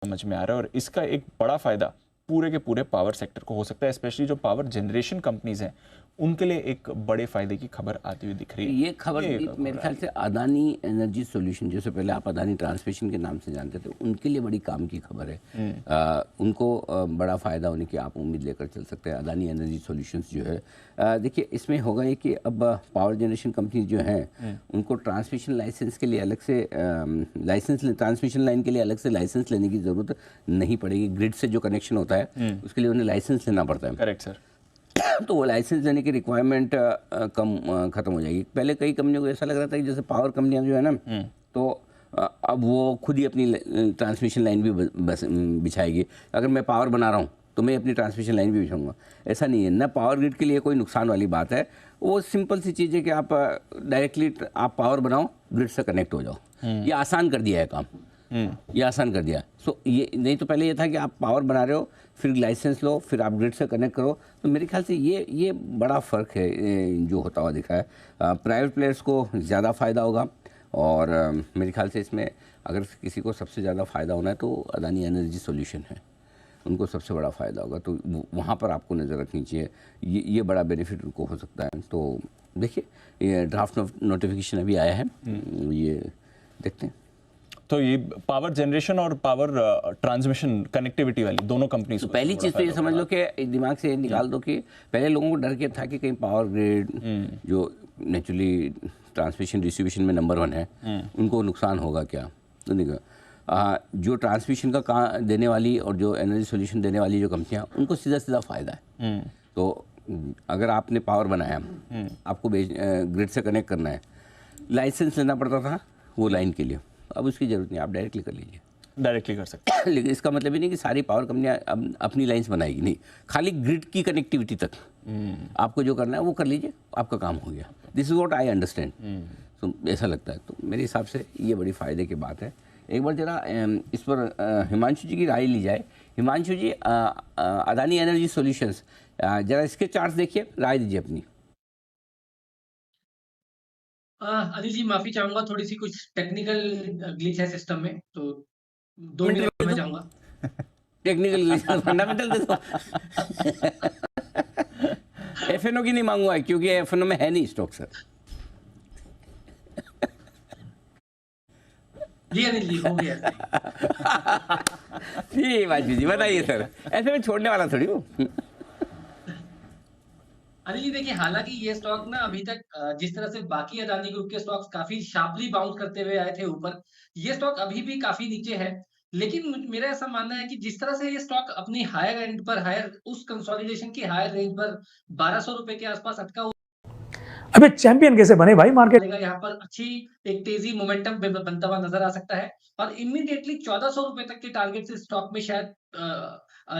समझ में आ रहा है और इसका एक बड़ा फायदा पूरे के पूरे पावर सेक्टर को हो सकता है, स्पेशली जो पावर जनरेशन कंपनीज हैं उनके लिए एक बड़े फायदे की खबर आती हुई दिख रही है। ये खबर मेरे ख्याल से अदानी एनर्जी सॉल्यूशन, जैसे पहले आप अदानी ट्रांसमिशन के नाम से जानते थे, उनके लिए बड़ी काम की खबर है। उनको बड़ा फ़ायदा होने की आप उम्मीद लेकर चल सकते हैं। अदानी एनर्जी सॉल्यूशंस जो है, देखिए इसमें होगा ये कि अब पावर जनरेशन कंपनी जो हैं उनको ट्रांसमिशन लाइसेंस के लिए अलग से ट्रांसमिशन लाइन के लिए अलग से लाइसेंस लेने की ज़रूरत नहीं पड़ेगी। ग्रिड से जो कनेक्शन होता है उसके लिए उन्हें लाइसेंस लेना पड़ता है। Correct sir. तो वो लाइसेंस लेने की रिक्वायरमेंट ख़त्म हो जाएगी। पहले कई कंपनियों को ऐसा लग रहा था कि जैसे पावर कंपनियां जो है ना, तो अब वो खुद ही अपनी ट्रांसमिशन लाइन भी बिछाएगी। अगर मैं पावर बना रहा हूँ तो मैं अपनी ट्रांसमिशन लाइन भी बिछाऊंगा। ऐसा नहीं है ना, पावर ग्रिड के लिए कोई नुकसान वाली बात है। वो सिंपल सी चीज़ है कि आप डायरेक्टली आप पावर बनाओ, ग्रिड से कनेक्ट हो जाओ। ये आसान कर दिया है काम, ये आसान कर दिया। सो ये नहीं तो पहले ये था कि आप पावर बना रहे हो, फिर लाइसेंस लो, फिर आप ग्रिड से कनेक्ट करो। तो मेरे ख्याल से ये बड़ा फ़र्क है जो होता हुआ दिखा है। प्राइवेट प्लेयर्स को ज़्यादा फ़ायदा होगा और मेरे ख्याल से इसमें अगर किसी को सबसे ज़्यादा फ़ायदा होना है तो अदानी एनर्जी सॉल्यूशन है, उनको सबसे बड़ा फ़ायदा होगा। तो वहाँ पर आपको नज़र रखनी चाहिए, ये बड़ा बेनिफिट उनको हो सकता है। तो देखिए, ये ड्राफ्ट नोटिफिकेशन अभी आया है, ये देखते हैं। तो ये पावर जनरेशन और पावर ट्रांसमिशन कनेक्टिविटी वाली दोनों कंपनीज तो पहली चीज़ तो ये समझ लो कि दिमाग से निकाल दो कि पहले लोगों को डर के था कि कहीं पावर ग्रिड जो नेचुरली ट्रांसमिशन डिस्ट्रीब्यूशन में नंबर 1 है, उनको नुकसान होगा क्या। तो देखो, जो ट्रांसमिशन का काम देने वाली और जो एनर्जी सॉल्यूशन देने वाली जो कंपनियां, उनको सीधा सीधा फ़ायदा है। तो अगर आपने पावर बनाया, आपको ग्रिड से कनेक्ट करना है, लाइसेंस लेना पड़ता था वो लाइन के लिए, अब उसकी ज़रूरत नहीं, आप डायरेक्टली कर लीजिए, डायरेक्टली कर सकते हैं। लेकिन इसका मतलब ही नहीं कि सारी पावर कंपनियां अब अपनी लाइंस बनाएगी, नहीं, खाली ग्रिड की कनेक्टिविटी तक आपको जो करना है वो कर लीजिए, आपका काम हो गया। This is what I understand. तो ऐसा लगता है, तो मेरे हिसाब से ये बड़ी फ़ायदे की बात है। एक बार जरा इस पर हिमांशु जी की राय ली जाए। हिमांशु जी, अदानी एनर्जी सॉल्यूशंस, जरा इसके चार्ट्स देखिए, राय दीजिए अपनी। अनिल जी, माफी चाहूंगा, थोड़ी सी कुछ टेक्निकल ग्लिच है सिस्टम में, तो 2 मिनट मिनट दे में दो, चाहूंगा। टेक्निकल फंडामेंटल दे दो। एफएनओ की नहीं मांगूंगा क्योंकि एफएनओ में है नहीं स्टॉक सर। जी अनिल जी, हो गया। ठीक बात जी, बताइए सर, ऐसे में छोड़ने वाला थोड़ी हूँ। अनिल जी देखिए, हालांकि ये स्टॉक ना अभी तक जिस तरह से बाकी अदानी ग्रुप के स्टॉक्स काफी शार्पली बाउंस करते हुए आए थे ऊपर, ये स्टॉक अभी भी काफी नीचे है। लेकिन मेरा ऐसा मानना है कि जिस तरह से ये स्टॉक अपनी हायर एंड पर, हायर उस कंसोलिडेशन की हायर रेंज पर 1200 रुपए के आसपास अटका हुआ, अबे चैंपियन कैसे बने भाई मार्केट। यहाँ पर अच्छी एक तेजी मोमेंटम बनता हुआ नजर आ सकता है और इमीडिएटली 1400 रुपए तक के टारगेट इस स्टॉक में शायद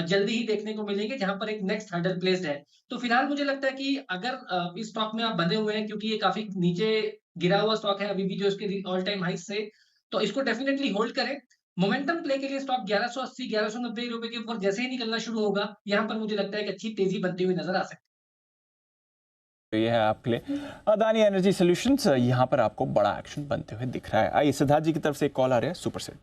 जल्दी ही देखने को मिलेंगे, जहां पर एक नेक्स्ट हर्डल प्लेस्ड है। तो फिलहाल मुझे लगता है कि अगर इस स्टॉक में आप बंधे हुए हैं, क्योंकि ये काफी नीचे गिरा हुआ स्टॉक है अभी भी जो इसके ऑल टाइम हाई से, तो इसको डेफिनेटली होल्ड करें। मोमेंटम प्ले के लिए स्टॉक 1180 1190 रुपए के ऊपर जैसे ही निकलना शुरू होगा, यहाँ पर मुझे लगता है कि अच्छी तेजी बनती हुई नजर आ सकती है। तो ये है आपके लिए अदानी एनर्जी सॉल्यूशंस, यहाँ पर आपको बड़ा एक्शन बनते हुए दिख रहा है। आइए सिद्धार्थ जी की तरफ से एक कॉल आ रहा है सुपर सेट।